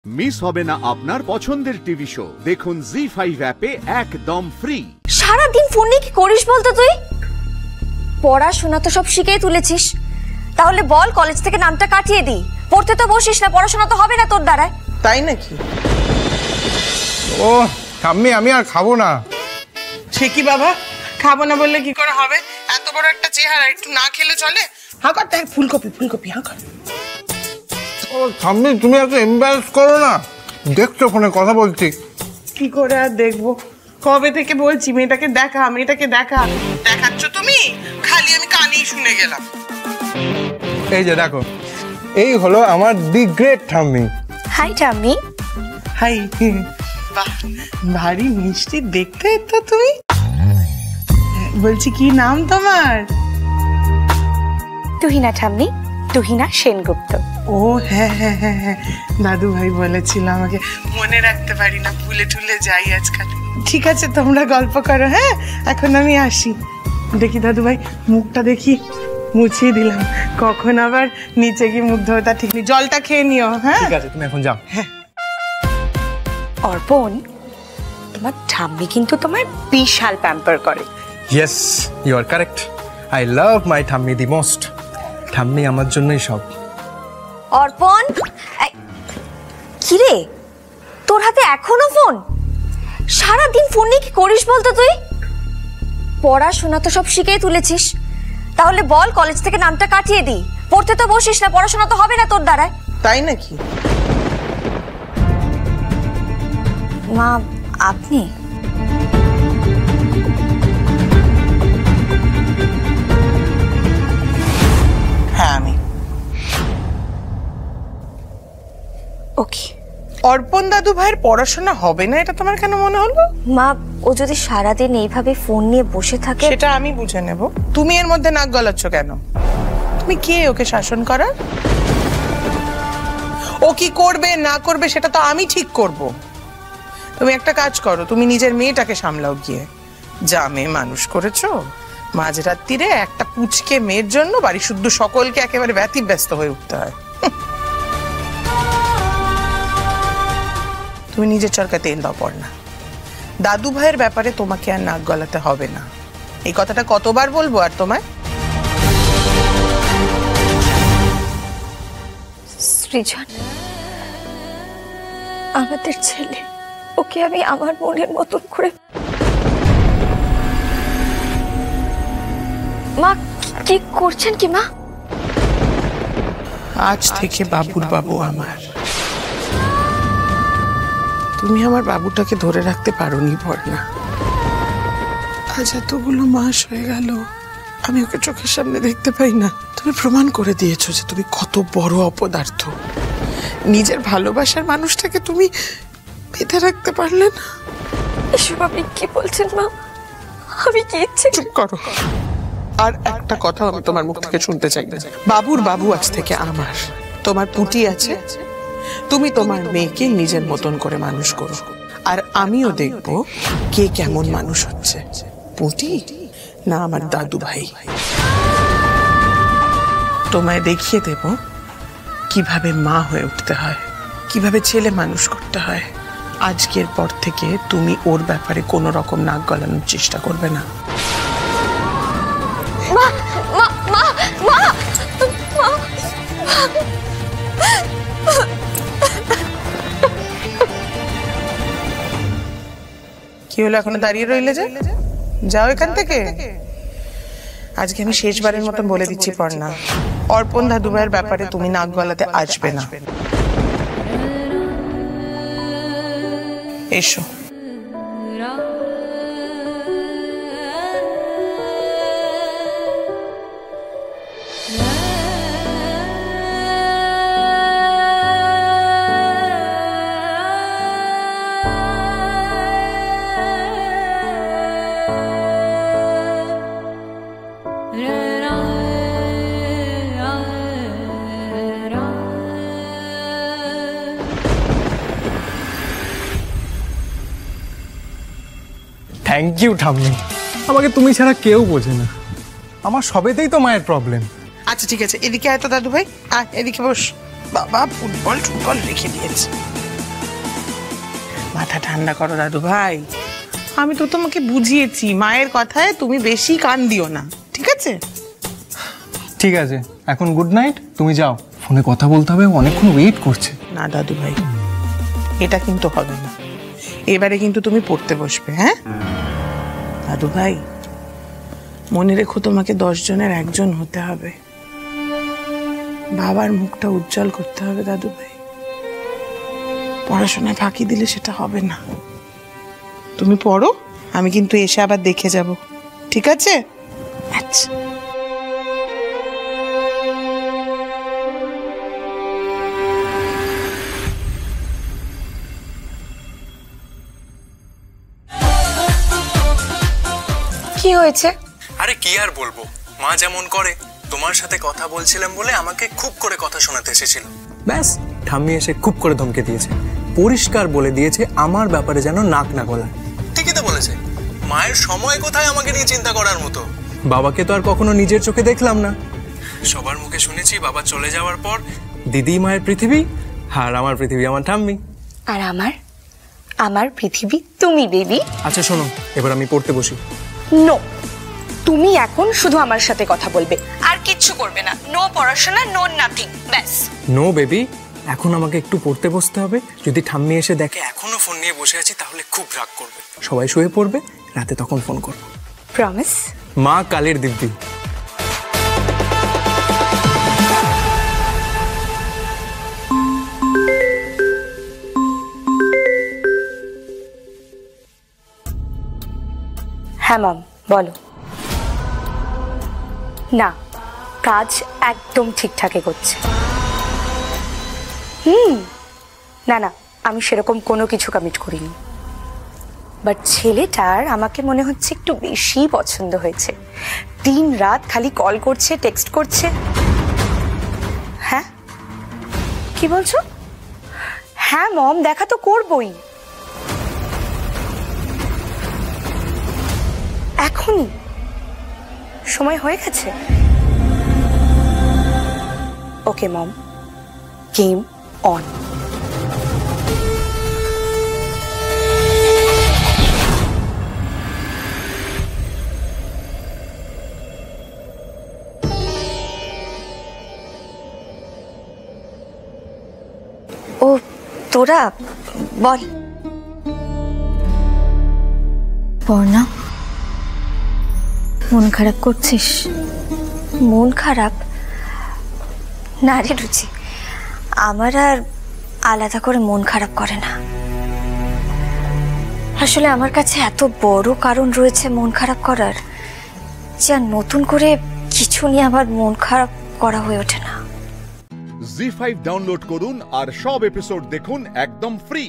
Miss হবে না আপনার পছন্দের টিভি শো। দেখুন জি5 অ্যাপে একদম ফ্রি। সারা দিন ফোন নিয়ে কি করিস বলতো তুই? পড়াশোনা তো সব শিখেই তুলেছিস, তাহলে বল কলেজ থেকে নামটা কাটিয়ে দিই। পড়তে তো বসিস না, পড়াশোনা তো হবে না তোর দ্বারায়। তাই নাকি? ও ঠাম্মি, আমি আর খাবো না। সে কি বাবা, খাবো না বললে কি করে হবে? এত বড় একটা চেহারা, একটু না খেলে চলে? হ্যাঁ কর, দেখ ফুলকপি হ্যাঁ কর। ও ঠাম্মি, তুমি এত এম্বারেস করো না। দেখছো ফোনে কথা বলছি। কি করে আর দেখবো? কবে থেকে বলছি মেয়েটাকে দেখা, মেয়েটাকে দেখা। দেখাচ্ছ তুমি? খালি আমি কানেই শুনে গেলাম। এই যে দেখো, এই হলো আমার দি গ্রেট ঠাম্মি। হাই ঠাম্মি। হাই। বাহ, ভারী মিষ্টি দেখতে তো তুমি। বলছি কি নাম তোমার? তুহিনা ঠাম্মি, তুহিনা সেনগুপ্ত। ও হ্যাঁ হ্যাঁ হ্যাঁ হ্যাঁ, দাদু ভাই বলেছিল আমাকে, মনে রাখতে পারি না, ভুলে টুলে যাই আজকাল। ঠিক আছে তোমরা গল্প করো, হ্যাঁ এখন আমি আসি। দেখি দাদু ভাই মুখটা দেখি, মুছিয়ে দিলাম, কখন আবার নিচে গিয়ে মুখ ধোতা ঠিক নেই। জলটা খেয়ে নিও। হ্যাঁ ঠিক আছে, তুমি এখন যাও। হ্যাঁ। অর্পণ, তোমার ঠাম্মি কিন্তু তোমার বিশাল প্যাম্পার করে। Yes, you are correct. I love my thammi the most. ঠাম্মি আমার জন্যই সব। অর্পণ, কি রে তোর হাতে এখনো ফোন? সারা দিন ফোন নিয়ে কি করিস বলতো তুই? পড়াশোনা তো সব শিখেই তুলেছিস, তাহলে বল কলেজ থেকে নামটা কাটিয়ে দিই। পড়তে তো বসিস না, পড়াশোনা তো হবে না তোর দ্বারায়। তাই নাকি? মা, আপনি? হ্যাঁ আমি। ওকে। অর্পণ দাদু ভাইয়ের পড়াশোনা হবে না এটা তোমার কেন মনে হলো? মা, ও যদি সারাদিন এইভাবে ফোন নিয়ে বসে থাকে। সেটা আমি বুঝে নেব, তুমি এর মধ্যে নাক গলাচ্ছ কেন? তুমি কে ওকে শাসন করার? ও কি করবে না করবে সেটা তো আমি ঠিক করব। তুমি একটা কাজ করো, তুমি নিজের মেয়েটাকে সামলাও গিয়ে। যা মেয়ে মানুষ করেছো, মাঝরাত্রিরে একটা পুচকে মেয়ের জন্য বাড়ি শুদ্ধ সকলকে একেবারে ব্যতিব্যস্ত হয়ে উঠতে হয়। তুমি নিজের চরকা তেল দাও পড় না। দাদু ভাইয়ের ব্যাপারে তোমাকে আর নাক গলাতে হবে না। এই কথাটা কতবার বলবো আর তোমায়? সৃজন, আমাদের ছেলে, ওকে আমি আমার মনের মতন করে। মা কি করছেন কি মা? আজ থেকে বাবুর বাবু আমার। তুমি আমার বাবুটাকে ধরে রাখতে পারোনি পড়না। আজ এতগুলো মাস হয়ে গেল আমি ওকে চোখের সামনে দেখতে পাই না। তুমি প্রমাণ করে দিয়েছো যে তুমি কত বড় অপদার্থ। নিজের ভালোবাসার মানুষটাকে তুমি বেঁধে রাখতে পারলে না। এসব আপনি কি বলছেন মা? আমি কি ইচ্ছে? চুপ করো। আর একটা কথা আমি তোমার মুখ থেকে শুনতে চাই না। বাবুর বাবু আজ থেকে আমার। তোমার পুটি আছে, তুমি তোমার মেয়েকে নিজের মতন করে মানুষ করো, আর আমিও দেখব কে কেমন মানুষ হচ্ছে, পুটি না আমার দাদু ভাই। তোমায় দেখিয়ে দেব কিভাবে মা হয়ে উঠতে হয়, কিভাবে ছেলে মানুষ করতে হয়। আজকের পর থেকে তুমি ওর ব্যাপারে কোনো রকম নাক গলানোর চেষ্টা করবে না। মা মা মা মা মা। কি হলো, এখনো দাঁড়িয়ে রইলে যে? যাও এখান থেকে। আজকে আমি শেষবারের মতন বলে দিচ্ছি পড়না, অর্পণ দাদু ভাইয়ের ব্যাপারে তুমি নাক গলাতে আসবে না। এসো। থ্যাংক ইউ ঠাম্মি। আমাকে তুমি ছাড়া কেউ বোঝে না। আমার সবেতেই তো মায়ের প্রবলেম। আচ্ছা ঠিক আছে, এদিকে আয় তো দাদু ভাই, এদিকে বস। বাবা ফুটবল রেখে দিয়েছে। মাথা ঠান্ডা করো দাদু ভাই, আমি তো তোমাকে বুঝিয়েছি মায়ের কথায় তুমি বেশি কান দিও না, ঠিক আছে? ঠিক আছে, এখন গুড নাইট, তুমি যাও। ফোনে কথা বলতে হবে, অনেকক্ষণ ওয়েট করছে। না দাদু ভাই, এটা কিন্তু হবে না। এবারে কিন্তু তুমি পড়তে বসবে। হ্যাঁ দাদু ভাই, মনে রেখো তোমাকে 10 জনের একজন হতে হবে, বাবার মুখটা উজ্জ্বল করতে হবে দাদু ভাই। পড়াশোনায় ফাঁকি দিলে সেটা হবে না। তুমি পড়ো, আমি কিন্তু এসে আবার দেখে যাব, ঠিক আছে? আচ্ছা। কি হয়েছে? আরে কি আর বলবো, মা যেমন করে। তোমার সাথে কথা বলছিলাম বলে আমাকে খুব করে কথা শোনাতে এসেছিল, ব্যাস ঠাম্মি এসে খুব করে ধমকে দিয়েছে, পরিষ্কার বলে দিয়েছে আমার ব্যাপারে যেন নাক না গলায়। ঠিকই তো বলেছে, মায়ের সময় কোথায় আমাকে নিয়ে চিন্তা করার মতো। বাবাকে তো আর কখনো নিজের চোখে দেখলাম না, সবার মুখে শুনেছি বাবা চলে যাওয়ার পর দিদি মায়ের পৃথিবী, আর আমার পৃথিবী আমার ঠাম্মি। আর আমার পৃথিবী তুমি, বেবি। আচ্ছা শোনো, এবার আমি পড়তে বসি। নো, তুমি এখন শুধু আমার সাথে কথা বলবে, আর কিচ্ছু করবে না। নো পড়াশোনা, নো নাথিং, ব্যাস। নো বেবি, এখন আমাকে একটু পড়তে বসতে হবে। যদি ঠাম্মি এসে দেখে এখনো ফোন নিয়ে বসে আছি তাহলে খুব রাগ করবে। সবাই শুয়ে পড়বে, রাতে তখন ফোন করবো। প্রমিস? মা কালের দিব্যি। হ্যাঁ মম, বলো। না, কাজ একদম ঠিকঠাকই করছে। না না, আমি সেরকম কোনো কিছু কমিট করিনি, বাট ছেলেটার আমাকে মনে হচ্ছে একটু বেশি পছন্দ হয়েছে। দিন রাত খালি কল করছে, টেক্সট করছে। হ্যাঁ, কি বলছো? হ্যাঁ মম, দেখা তো করবই, এখনই সময় হয়ে গেছে। ওকে মম, গেম অন। ও তোরা বল। পড়না, মন খারাপ করছিস? মন খারাপ? না রে রুচি, আমার আর আলাদা করে মন খারাপ করে না। আসলে আমার কাছে এত বড় কারণ রয়েছে মন খারাপ করার, যা নতুন করে কিছু নিয়ে আমার মন খারাপ করা হয়ে ওঠে না। জি5 ডাউনলোড করুন আর সব এপিসোড দেখুন একদম ফ্রি।